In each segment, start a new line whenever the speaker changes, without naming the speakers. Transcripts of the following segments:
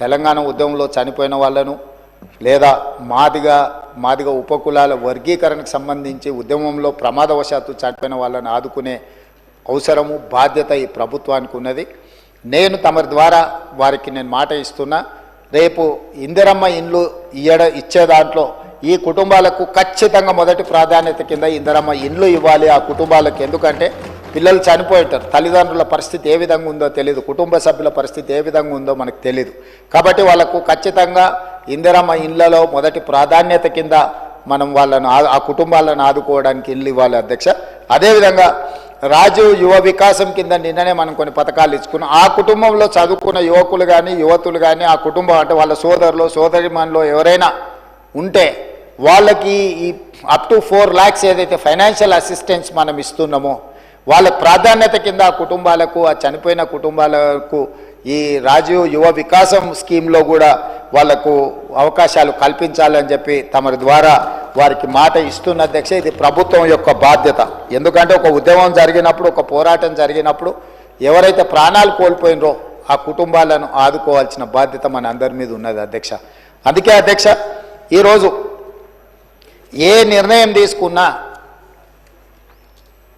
తెలంగాణ ఉద్యమంలో చనిపోయిన వాళ్ళను లేదా మాదిగ ఉపకులాల వర్గీకరణకు సంబంధించి ఉద్యమంలో ప్రమాదవశాత్తు చనిపోయిన వాళ్ళను ఆదుకునే అవసరము బాధ్యత ఈ ప్రభుత్వానికి ఉన్నది. నేను తమరి ద్వారా వారికి నేను మాట ఇస్తున్నా, రేపు ఇందిరమ్మ ఇండ్లు ఇచ్చే దాంట్లో ఈ కుటుంబాలకు ఖచ్చితంగా మొదటి ప్రాధాన్యత కింద ఇందిరమ్మ ఇండ్లు ఇవ్వాలి ఆ కుటుంబాలకు. ఎందుకంటే పిల్లలు చనిపోయేటారు, తల్లిదండ్రుల పరిస్థితి ఏ విధంగా ఉందో తెలియదు, కుటుంబ సభ్యుల పరిస్థితి ఏ విధంగా ఉందో మనకు తెలియదు. కాబట్టి వాళ్ళకు ఖచ్చితంగా ఇందిరమ్మ ఇండ్లలో మొదటి ప్రాధాన్యత కింద మనం వాళ్ళను ఆ కుటుంబాలను ఆదుకోవడానికి ఇల్లు ఇవ్వాలి అధ్యక్ష. అదేవిధంగా రాజీవ్ యువ వికాసం కింద నిన్ననే మనం కొన్ని పథకాలు ఇచ్చుకున్నాం. ఆ కుటుంబంలో చదువుకున్న యువకులు కానీ యువతులు కానీ ఆ కుటుంబం అంటే వాళ్ళ సోదరులు సోదరిమణులు ఎవరైనా ఉంటే వాళ్ళకి ఈ అప్ టు 4 lakhs ఏదైతే ఫైనాన్షియల్ అసిస్టెన్స్ మనం ఇస్తున్నామో వాళ్ళ ప్రాధాన్యత కింద ఆ కుటుంబాలకు, ఆ చనిపోయిన కుటుంబాలకు ఈ రాజీవ్ యువ వికాసం స్కీమ్లో కూడా వాళ్లకు అవకాశాలు కల్పించాలని చెప్పి తమరి ద్వారా వారికి మాట ఇస్తున్న అధ్యక్ష. ఇది ప్రభుత్వం యొక్క బాధ్యత. ఎందుకంటే ఒక ఉద్యమం జరిగినప్పుడు, ఒక పోరాటం జరిగినప్పుడు ఎవరైతే ప్రాణాలు కోల్పోయినరో ఆ కుటుంబాలను ఆదుకోవాల్సిన బాధ్యత మన అందరి మీద ఉన్నది అధ్యక్ష. అందుకే అధ్యక్ష ఈరోజు ఏ నిర్ణయం తీసుకున్నా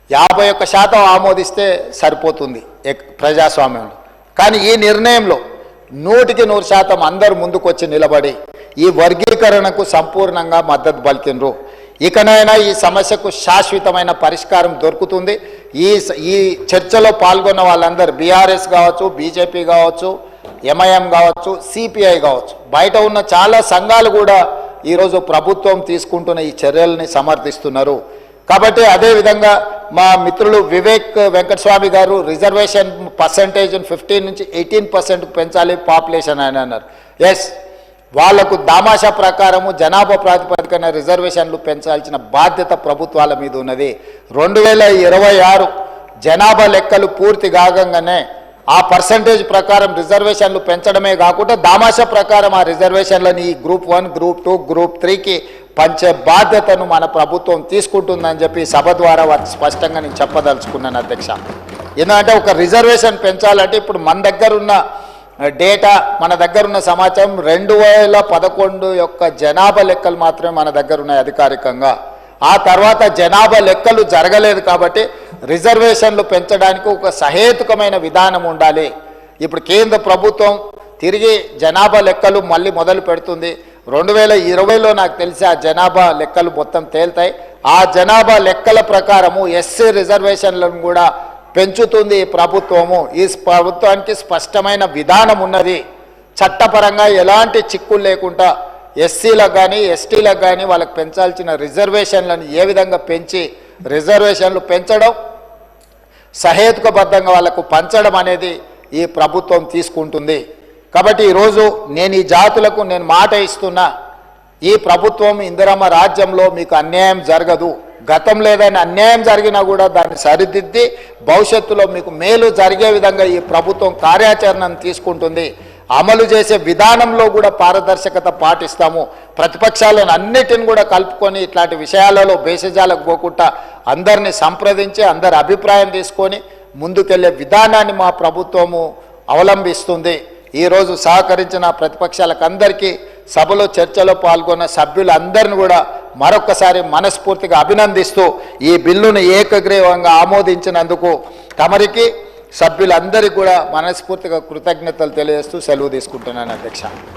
51% ఆమోదిస్తే సరిపోతుంది ప్రజాస్వామ్యంలో. కానీ ఈ నిర్ణయంలో 100% అందరూ ముందుకొచ్చి నిలబడి ఈ వర్గీకరణకు సంపూర్ణంగా మద్దతు పలికినరు. ఇకనైనా ఈ సమస్యకు శాశ్వతమైన పరిష్కారం దొరుకుతుంది. ఈ చర్చలో పాల్గొన్న వాళ్ళందరూ బీఆర్ఎస్ కావచ్చు, బీజేపీ కావచ్చు, ఎంఐఎం కావచ్చు, సిపిఐ కావచ్చు, బయట ఉన్న చాలా సంఘాలు కూడా ఈరోజు ప్రభుత్వం తీసుకుంటున్న ఈ చర్యల్ని సమర్థిస్తున్నారు. కాబట్టి అదేవిధంగా మా మిత్రులు వివేక్ వెంకటస్వామి గారు రిజర్వేషన్ పర్సంటేజ్ 15 నుంచి 18% పెంచాలి పాపులేషన్ అని అన్నారు. ఎస్, వాళ్లకు దామాషా ప్రకారము జనాభా ప్రాతిపదికన రిజర్వేషన్లు పెంచాల్సిన బాధ్యత ప్రభుత్వాల మీద ఉన్నది. 2026 జనాభా లెక్కలు పూర్తి కాగానే ఆ పర్సంటేజ్ ప్రకారం రిజర్వేషన్లు పెంచడమే కాకుండా దామాషా ప్రకారం ఆ రిజర్వేషన్లని గ్రూప్ 1, గ్రూప్ 2, గ్రూప్ 3కి పంచే బాధ్యతను మన ప్రభుత్వం తీసుకుంటుందని చెప్పి సభ ద్వారా వారికి స్పష్టంగా నేను చెప్పదలుచుకున్నాను అధ్యక్ష. ఎందుకంటే ఒక రిజర్వేషన్ పెంచాలంటే ఇప్పుడు మన దగ్గర ఉన్న డేటా, మన దగ్గర ఉన్న సమాచారం 2011 యొక్క జనాభా లెక్కలు మాత్రమే మన దగ్గర ఉన్నాయి అధికారికంగా. ఆ తర్వాత జనాభా లెక్కలు జరగలేదు. కాబట్టి రిజర్వేషన్లు పెంచడానికి ఒక సహేతుకమైన విధానం ఉండాలి. ఇప్పుడు కేంద్ర ప్రభుత్వం తిరిగి జనాభా లెక్కలు మళ్ళీ మొదలు పెడుతుంది. 2020లో నాకు తెలిసి ఆ జనాభా లెక్కలు మొత్తం తేల్తాయి. ఆ జనాభా లెక్కల ప్రకారము ఎస్సీ రిజర్వేషన్లను కూడా పెంచుతుంది ఈ ప్రభుత్వము. ఈ ప్రభుత్వానికి స్పష్టమైన విధానం ఉన్నది. చట్టపరంగా ఎలాంటి చిక్కులు లేకుండా ఎస్సీలకు కానీ ఎస్టీలకు కానీ వాళ్ళకి పెంచాల్సిన రిజర్వేషన్లను ఏ విధంగా పెంచి రిజర్వేషన్లు పెంచడం, సహేతుకబద్ధంగా వాళ్ళకు పంచడం అనేది ఈ ప్రభుత్వం తీసుకుంటుంది. కాబట్టి ఈరోజు నేను ఈ జాతులకు నేను మాట ఇస్తున్నా, ఈ ప్రభుత్వం ఇందిరమ్మ రాజ్యంలో మీకు అన్యాయం జరగదు. గతంలో ఏదైనా అన్యాయం జరిగినా కూడా దాన్ని సరిదిద్ది భవిష్యత్తులో మీకు మేలు జరిగే విధంగా ఈ ప్రభుత్వం కార్యాచరణను తీసుకుంటుంది. అమలు చేసే విధానంలో కూడా పారదర్శకత పాటిస్తాము. ప్రతిపక్షాలను అన్నిటిని కూడా కలుపుకొని ఇట్లాంటి విషయాలలో భేషజాలకు పోకుండా అందరినీ సంప్రదించి అందరి అభిప్రాయం తీసుకొని ముందుకెళ్లే విధానాన్ని మా ప్రభుత్వము అవలంబిస్తుంది. ఈరోజు సహకరించిన ప్రతిపక్షాలకు అందరికీ, సభలో చర్చలో పాల్గొన్న సభ్యులందరిని కూడా మరొకసారి మనస్ఫూర్తిగా అభినందిస్తూ ఈ బిల్లును ఏకగ్రీవంగా ఆమోదించినందుకు తమరికి సభ్యులందరికీ కూడా మనస్ఫూర్తిగా కృతజ్ఞతలు తెలియజేస్తూ సెలవు తీసుకుంటున్నాను అధ్యక్ష.